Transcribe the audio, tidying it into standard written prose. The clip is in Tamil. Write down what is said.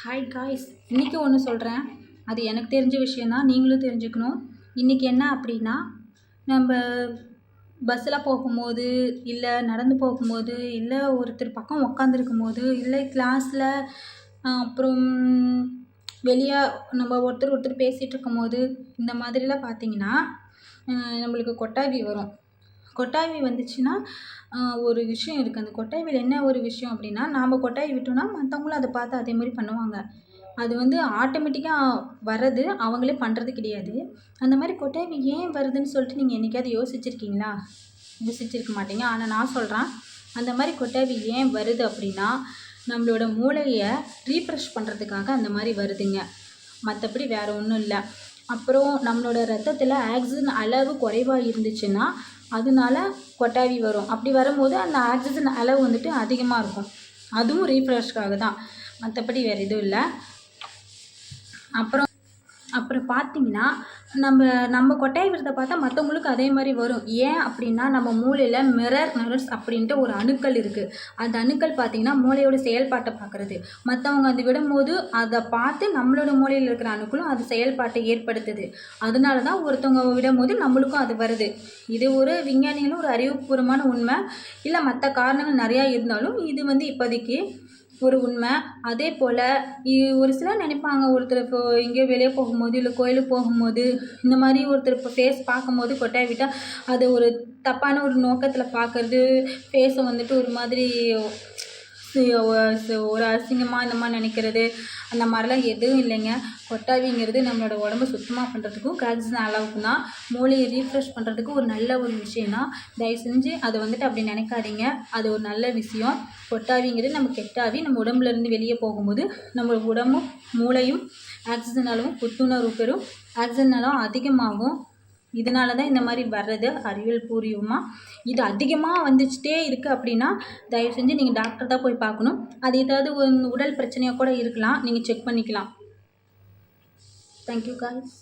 ஹாய் காய்ஸ், இன்றைக்கி ஒன்று சொல்கிறேன். அது எனக்கு தெரிஞ்ச விஷயந்தான், நீங்களும் தெரிஞ்சுக்கணும். இன்றைக்கி என்ன அப்படின்னா, நம்ம பஸ்ஸில் போகும்போது, இல்லை நடந்து போகும்போது, இல்லை ஒருத்தர் பக்கம் உக்காந்துருக்கும்போது, இல்லை கிளாஸில், அப்புறம் வெளியே நம்ம ஒருத்தர் பேசிகிட்டு இருக்கும்போது, இந்த மாதிரிலாம் பார்த்தீங்கன்னா நம்மளுக்கு கொட்டாவி வரும். கொட்டாவி வந்துச்சுன்னா ஒரு விஷயம் இருக்குது. அந்த கொட்டாவியில் என்ன ஒரு விஷயம் அப்படின்னா, நாம் கொட்டாவி விட்டோம்னா மற்றவங்களும் அதை பார்த்து அதே மாதிரி பண்ணுவாங்க. அது வந்து ஆட்டோமேட்டிக்காக வர்றது, அவங்களே பண்ணுறது கிடையாது. அந்த மாதிரி கொட்டாவி ஏன் வருதுன்னு சொல்லிட்டு நீங்கள் என்றைக்காவது யோசிச்சிருக்கீங்களா? யோசிச்சிருக்க மாட்டீங்க. ஆனால் நான் சொல்கிறேன், அந்த மாதிரி கொட்டாவி ஏன் வருது அப்படின்னா, நம்மளோட மூளையை ரீஃப்ரெஷ் பண்ணுறதுக்காக அந்த மாதிரி வருதுங்க. மற்றபடி வேறு ஒன்றும் இல்லை. அப்புறம் நம்மளோட ரத்தத்தில் ஆக்சிஜன் அளவு குறைவாக இருந்துச்சுன்னா அதனால கொட்டாவி வரும். அப்படி வரும்போது அந்த ஆக்சிஜன் அளவு வந்துட்டு அதிகமாக இருக்கும். அதுவும் ரீஃப்ரெஷ்க்காக தான், மற்றபடி வேறு எதுவும் இல்லை. அப்புறம் பார்த்தீங்கன்னா, நம்ம கொட்டாவி விடுறத பார்த்தா மற்றவங்களுக்கு அதே மாதிரி வரும். ஏன் அப்படின்னா, நம்ம மூளையில் மிரர் நர்வ்ஸ் அப்படின்ட்டு ஒரு அணுக்கள் இருக்குது. அந்த அணுக்கள் பார்த்திங்கன்னா மூளையோட செயல்பாட்டை பார்க்குறது. மற்றவங்க அது விடும்போது அதை பார்த்து நம்மளோட மூளையில் இருக்கிற அணுக்களும் அது செயல்பாட்டை ஏற்படுத்துது. அதனால தான் ஒருத்தவங்க விடும்போது நம்மளுக்கும் அது வருது. இது ஒரு விஞ்ஞானிகளும் ஒரு அறிவுபூர்வமான உண்மை. இல்லை மற்ற காரணங்கள் நிறையா இருந்தாலும் இது வந்து இப்போதைக்கு ஒரு உண்மை. அதே போல் ஒரு சிலர் நினைப்பாங்க, ஒருத்தர் இப்போ எங்கேயோ வெளியே போகும்போது, இல்லை கோயிலுக்கு போகும்போது, இந்த மாதிரி ஒருத்தர் இப்போ ஃபேஸ் பார்க்கும்போது கொட்டாவி விட்டால் அது ஒரு தப்பான ஒரு நோக்கத்தில் பார்க்குறது, ஃபேஸை வந்துட்டு ஒரு மாதிரி ஒரு அசிங்கமாக இந்த மாதிரி நினைக்கிறது, அந்த மாதிரிலாம் எதுவும் இல்லைங்க. கொட்டாவிங்கிறது நம்மளோட உடம்பு சுத்தமாக பண்ணுறதுக்கும் ஆக்சிஜன் அளவுக்கு தான், மூளையை ரீஃப்ரெஷ் பண்ணுறதுக்கும் ஒரு நல்ல ஒரு விஷயந்தான். தயவு செஞ்சு அதை வந்துட்டு அப்படி நினைக்காதீங்க. அது ஒரு நல்ல விஷயம். கொட்டாவிங்கிறது நம்ம கெட்டாவி நம்ம உடம்புலேருந்து வெளியே போகும்போது நம்மளோட உடம்பும் மூளையும் ஆக்சிஜன் அளவும் புத்துணர்வு பெறும், ஆக்சிஜன் அளவும் அதிகமாகும். இதனால தான் இந்த மாதிரி வர்றது அறிவியல் பூர்வமாக. இது அதிகமாக வந்துச்சுட்டே இருக்குது அப்படின்னா தயவு செஞ்சு நீங்கள் டாக்டர் தான் போய் பார்க்கணும். அது ஏதாவது உடல் பிரச்சனையாக கூட இருக்கலாம், நீங்கள் செக் பண்ணிக்கலாம். Thank you guys.